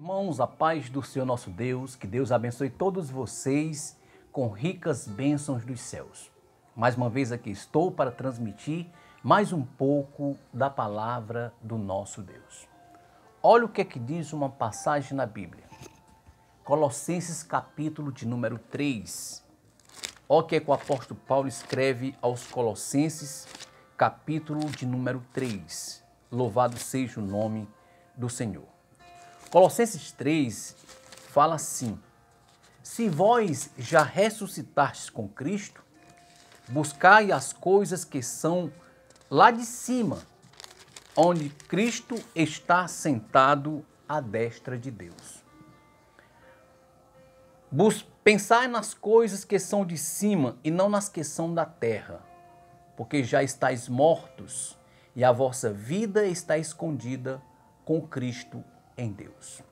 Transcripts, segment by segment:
Irmãos, a paz do Senhor nosso Deus, que Deus abençoe todos vocês com ricas bênçãos dos céus. Mais uma vez aqui estou para transmitir mais um pouco da palavra do nosso Deus. Olha o que é que diz uma passagem na Bíblia. Colossenses capítulo de número 3. Olha o que é que o apóstolo Paulo escreve aos Colossenses, capítulo de número 3. Louvado seja o nome do Senhor. Colossenses 3 fala assim: se vós já ressuscitastes com Cristo, buscai as coisas que são lá de cima, onde Cristo está sentado à destra de Deus. Pensai nas coisas que são de cima e não nas que são da terra, porque já estáis mortos e a vossa vida está escondida com Cristo em Deus.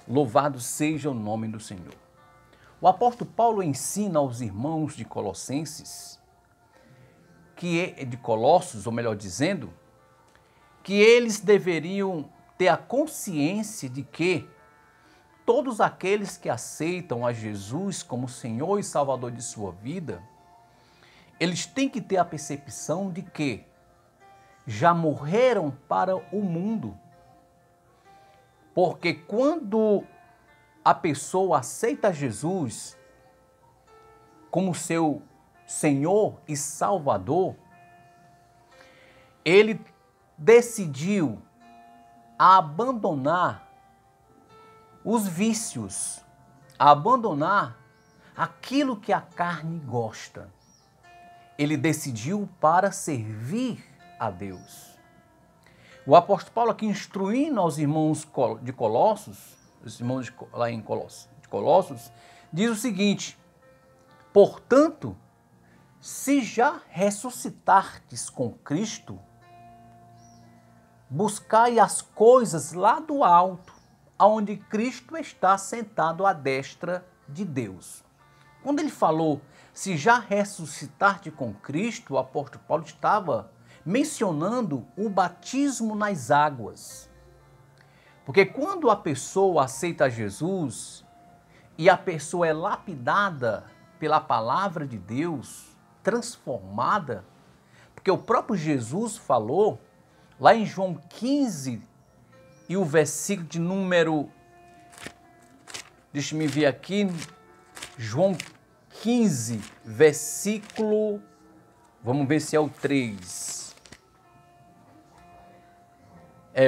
Louvado seja o nome do Senhor. O apóstolo Paulo ensina aos irmãos de Colossenses, de Colossos, ou melhor dizendo, que eles deveriam ter a consciência de que todos aqueles que aceitam a Jesus como Senhor e Salvador de sua vida, eles têm que ter a percepção de que já morreram para o mundo. Porque quando a pessoa aceita Jesus como seu Senhor e Salvador, ele decidiu abandonar os vícios, abandonar aquilo que a carne gosta. Ele decidiu para servir a Deus. O apóstolo Paulo aqui instruindo aos irmãos de Colossos, os irmãos lá em Colossos, diz o seguinte: portanto, se já ressuscitastes com Cristo, buscai as coisas lá do alto, onde Cristo está sentado à destra de Deus. Quando ele falou, se já ressuscitaste com Cristo, o apóstolo Paulo estava mencionando o batismo nas águas. Porque quando a pessoa aceita Jesus e a pessoa é lapidada pela palavra de Deus, transformada, porque o próprio Jesus falou, lá em João 15, e o versículo de número, deixa-me ver aqui, João 15, versículo, vamos ver se é o 3.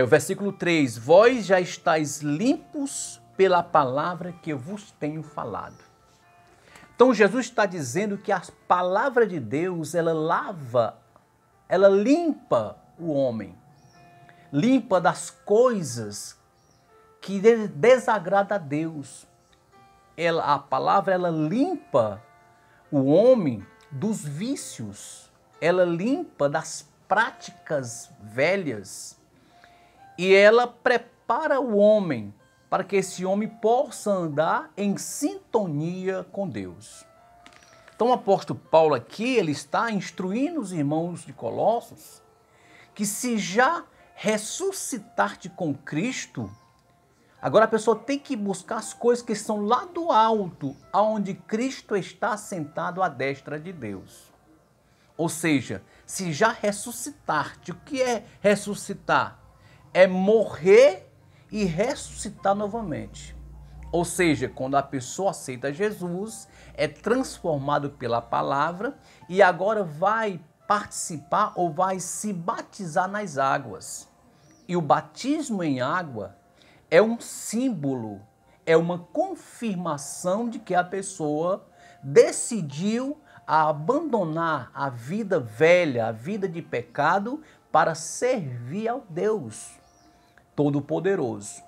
O versículo 3, vós já estáis limpos pela palavra que eu vos tenho falado. Então Jesus está dizendo que a palavra de Deus, ela lava, ela limpa o homem, limpa das coisas que desagrada a Deus. A palavra, ela limpa o homem dos vícios, ela limpa das práticas velhas, e ela prepara o homem para que esse homem possa andar em sintonia com Deus. Então o apóstolo Paulo aqui, ele está instruindo os irmãos de Colossos que se já ressuscitaste com Cristo, agora a pessoa tem que buscar as coisas que estão lá do alto, onde Cristo está sentado à destra de Deus. Ou seja, se já ressuscitaste, o que é ressuscitar? É morrer e ressuscitar novamente. Ou seja, quando a pessoa aceita Jesus, é transformado pela palavra e agora vai participar ou vai se batizar nas águas. E o batismo em água é um símbolo, é uma confirmação de que a pessoa decidiu abandonar a vida velha, a vida de pecado, para servir ao Deus Todo-Poderoso.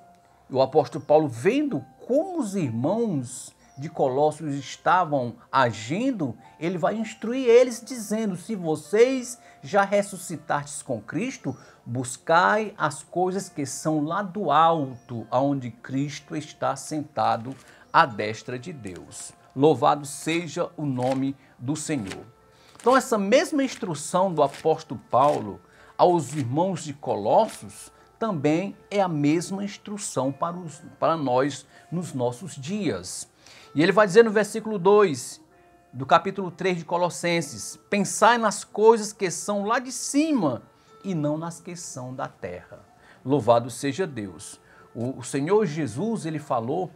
E o apóstolo Paulo, vendo como os irmãos de Colossos estavam agindo, ele vai instruir eles dizendo, se vocês já ressuscitastes com Cristo, buscai as coisas que são lá do alto, onde Cristo está sentado à destra de Deus. Louvado seja o nome do Senhor. Então essa mesma instrução do apóstolo Paulo aos irmãos de Colossos também é a mesma instrução para nós nos nossos dias. E ele vai dizer no versículo 2 do capítulo 3 de Colossenses: pensai nas coisas que são lá de cima e não nas que são da terra. Louvado seja Deus. O Senhor Jesus, ele falou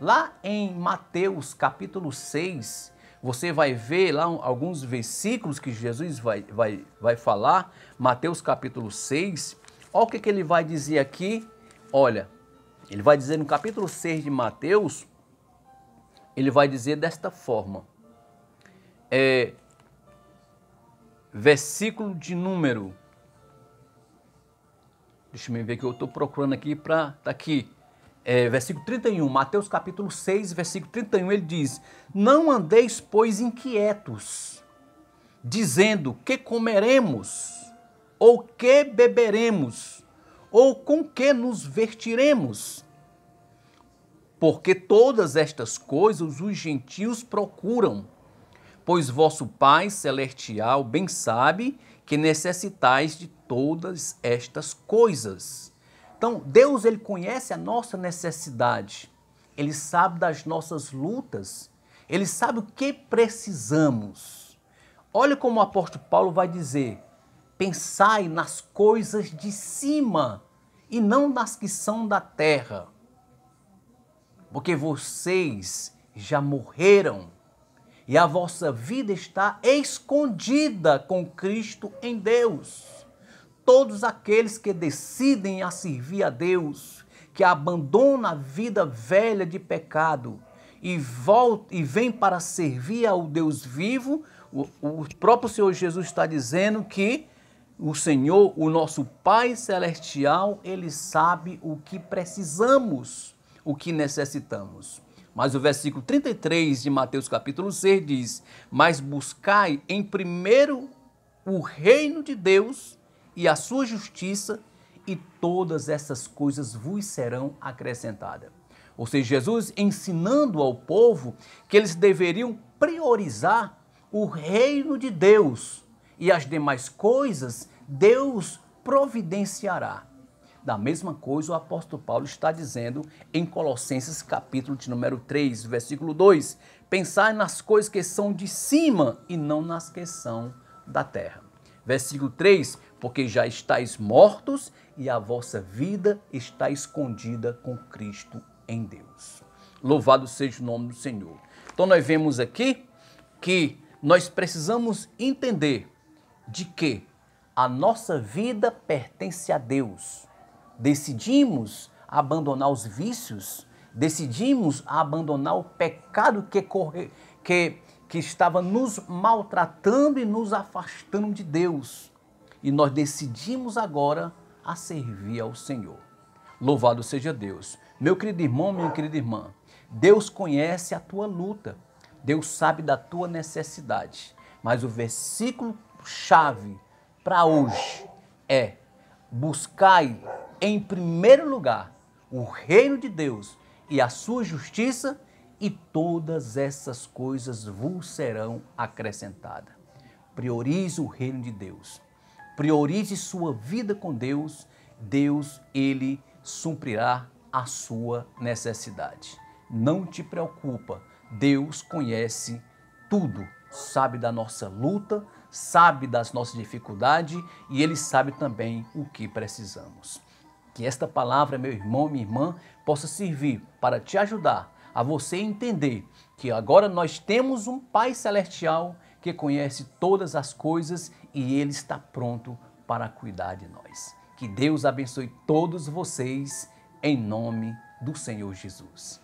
lá em Mateus capítulo 6, você vai ver lá alguns versículos que Jesus vai falar, Mateus capítulo 6, olha o que ele vai dizer aqui, olha, ele vai dizer no capítulo 6 de Mateus, ele vai dizer desta forma, versículo de número, deixa eu ver que eu estou procurando aqui para, tá aqui, versículo 31, Mateus capítulo 6, versículo 31, ele diz: não andeis, pois, inquietos, dizendo que comeremos, ou que beberemos, ou com que nos vestiremos, porque todas estas coisas os gentios procuram, pois vosso Pai Celestial bem sabe que necessitais de todas estas coisas. Então, Deus, ele conhece a nossa necessidade, ele sabe das nossas lutas, ele sabe o que precisamos. Olha como o apóstolo Paulo vai dizer: pensai nas coisas de cima e não nas que são da terra, porque vocês já morreram e a vossa vida está escondida com Cristo em Deus. Todos aqueles que decidem a servir a Deus, que abandonam a vida velha de pecado e vêm para servir ao Deus vivo, o próprio Senhor Jesus está dizendo que o Senhor, o nosso Pai Celestial, ele sabe o que precisamos, o que necessitamos. Mas o versículo 33 de Mateus capítulo 6 diz: mas buscai em primeiro o reino de Deus e a sua justiça, e todas essas coisas vos serão acrescentadas. Ou seja, Jesus ensinando ao povo que eles deveriam priorizar o reino de Deus e as demais coisas Deus providenciará. Da mesma coisa o apóstolo Paulo está dizendo em Colossenses capítulo de número 3, versículo 2, pensai nas coisas que são de cima e não nas que são da terra. Versículo 3, porque já estáis mortos e a vossa vida está escondida com Cristo em Deus. Louvado seja o nome do Senhor. Então nós vemos aqui que nós precisamos entender de que a nossa vida pertence a Deus. Decidimos abandonar os vícios, decidimos abandonar o pecado que estava nos maltratando e nos afastando de Deus. E nós decidimos agora a servir ao Senhor. Louvado seja Deus. Meu querido irmão, minha querida irmã, Deus conhece a tua luta, Deus sabe da tua necessidade, mas o versículo chave para hoje é: buscai em primeiro lugar o reino de Deus e a sua justiça, e todas essas coisas vos serão acrescentadas. Priorize o reino de Deus. Priorize sua vida com Deus. Deus, ele suprirá a sua necessidade. Não te preocupa. Deus conhece tudo. Sabe da nossa luta, sabe das nossas dificuldades e ele sabe também o que precisamos. Que esta palavra, meu irmão, minha irmã, possa servir para te ajudar a você entender que agora nós temos um Pai Celestial que conhece todas as coisas e ele está pronto para cuidar de nós. Que Deus abençoe todos vocês em nome do Senhor Jesus.